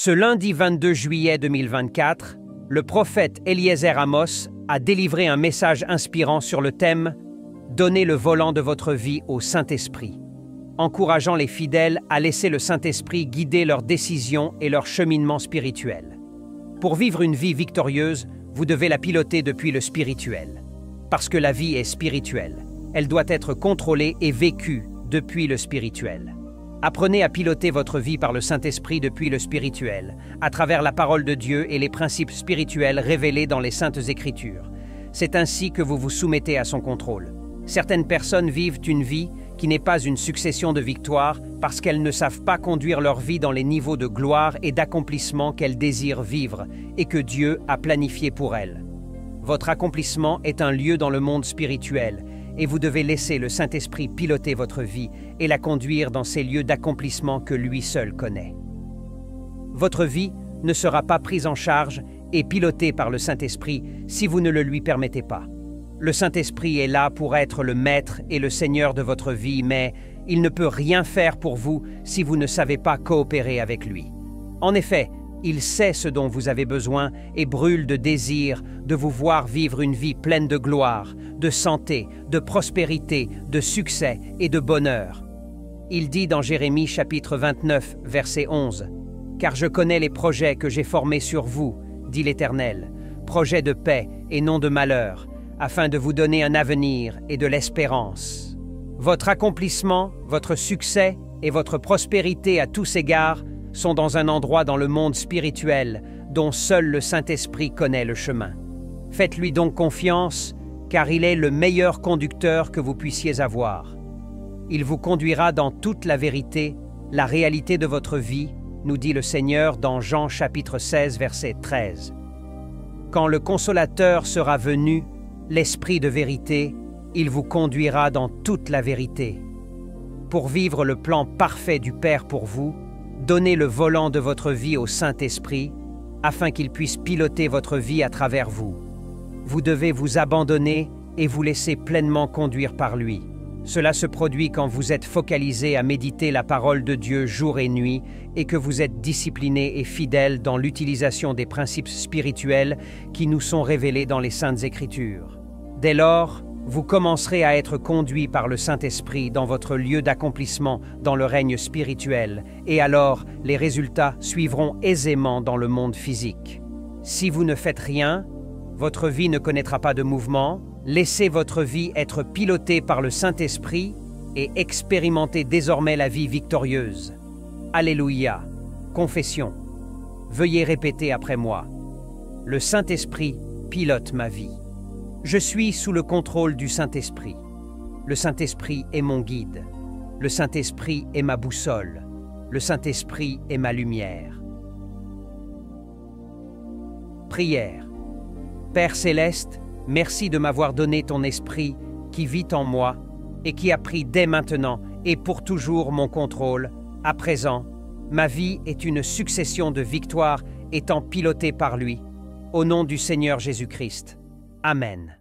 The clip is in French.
Ce lundi 22 juillet 2024, le prophète Eliezer Amos a délivré un message inspirant sur le thème « Donnez le volant de votre vie au Saint-Esprit », encourageant les fidèles à laisser le Saint-Esprit guider leurs décisions et leur cheminement spirituel. Pour vivre une vie victorieuse, vous devez la piloter depuis le spirituel. Parce que la vie est spirituelle, elle doit être contrôlée et vécue depuis le spirituel. Apprenez à piloter votre vie par le Saint-Esprit depuis le spirituel, à travers la parole de Dieu et les principes spirituels révélés dans les Saintes Écritures. C'est ainsi que vous vous soumettez à son contrôle. Certaines personnes vivent une vie qui n'est pas une succession de victoires parce qu'elles ne savent pas conduire leur vie dans les niveaux de gloire et d'accomplissement qu'elles désirent vivre et que Dieu a planifié pour elles. Votre accomplissement est un lieu dans le monde spirituel et vous devez laisser le Saint-Esprit piloter votre vie et la conduire dans ces lieux d'accomplissement que lui seul connaît. Votre vie ne sera pas prise en charge et pilotée par le Saint-Esprit si vous ne le lui permettez pas. Le Saint-Esprit est là pour être le maître et le Seigneur de votre vie, mais il ne peut rien faire pour vous si vous ne savez pas coopérer avec lui. En effet, il sait ce dont vous avez besoin et brûle de désir de vous voir vivre une vie pleine de gloire, de santé, de prospérité, de succès et de bonheur. Il dit dans Jérémie chapitre 29, verset 11, « Car je connais les projets que j'ai formés sur vous, dit l'Éternel, projets de paix et non de malheur, afin de vous donner un avenir et de l'espérance. » Votre accomplissement, votre succès et votre prospérité à tous égards sont dans un endroit dans le monde spirituel dont seul le Saint-Esprit connaît le chemin. Faites-lui donc confiance, car il est le meilleur conducteur que vous puissiez avoir. Il vous conduira dans toute la vérité, la réalité de votre vie, nous dit le Seigneur dans Jean chapitre 16, verset 13. Quand le Consolateur sera venu, l'Esprit de vérité, il vous conduira dans toute la vérité. Pour vivre le plan parfait du Père pour vous, donnez le volant de votre vie au Saint-Esprit, afin qu'il puisse piloter votre vie à travers vous. Vous devez vous abandonner et vous laisser pleinement conduire par lui. Cela se produit quand vous êtes focalisé à méditer la parole de Dieu jour et nuit et que vous êtes discipliné et fidèle dans l'utilisation des principes spirituels qui nous sont révélés dans les Saintes Écritures. Dès lors, vous commencerez à être conduit par le Saint-Esprit dans votre lieu d'accomplissement dans le règne spirituel, et alors les résultats suivront aisément dans le monde physique. Si vous ne faites rien, votre vie ne connaîtra pas de mouvement. Laissez votre vie être pilotée par le Saint-Esprit et expérimentez désormais la vie victorieuse. Alléluia. Confession. Veuillez répéter après moi. Le Saint-Esprit pilote ma vie. Je suis sous le contrôle du Saint-Esprit. Le Saint-Esprit est mon guide. Le Saint-Esprit est ma boussole. Le Saint-Esprit est ma lumière. Prière. Père céleste, merci de m'avoir donné ton esprit qui vit en moi et qui a pris dès maintenant et pour toujours mon contrôle. À présent, ma vie est une succession de victoires étant pilotée par lui. Au nom du Seigneur Jésus-Christ. Amen.